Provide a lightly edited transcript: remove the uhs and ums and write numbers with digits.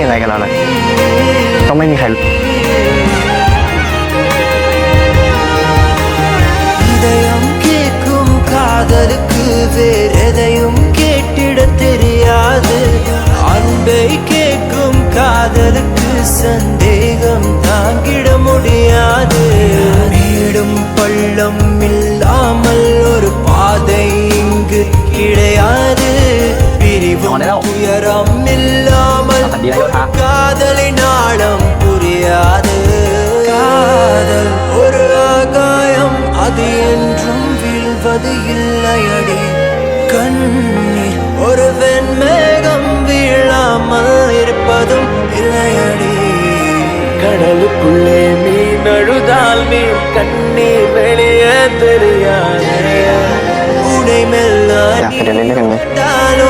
ยังไงกันแล้วนะต้องไม่มีใครஇதயம் கேட்கும் காதலுக்கு வேறெதையும் கேட்டிட தெரியாது அன்பை கேட்கும் காதலுக்கு சந்தேகம் தாங்கிட முடியாது நீடும் பள்ளம் இல்லாமல் ஒரு பாதை இங்கு கிடையாது பிரிவும் துயரம் இல்லாமல் காதலின் ஆழம் புரியாது காதல் ஒரு ஆகாயம் அது என்றும் வீழ்வது இல்லையடி கண்ணீர் ஒரு வெண்மேகம் வீழாமல் இருப்பதும் இல்லையடி கடலுக்குள்ளே மீன் அழுதால் மீன் கண்ணீர் வெளியே தெரியாது உடை மெல்ல நீ காதல்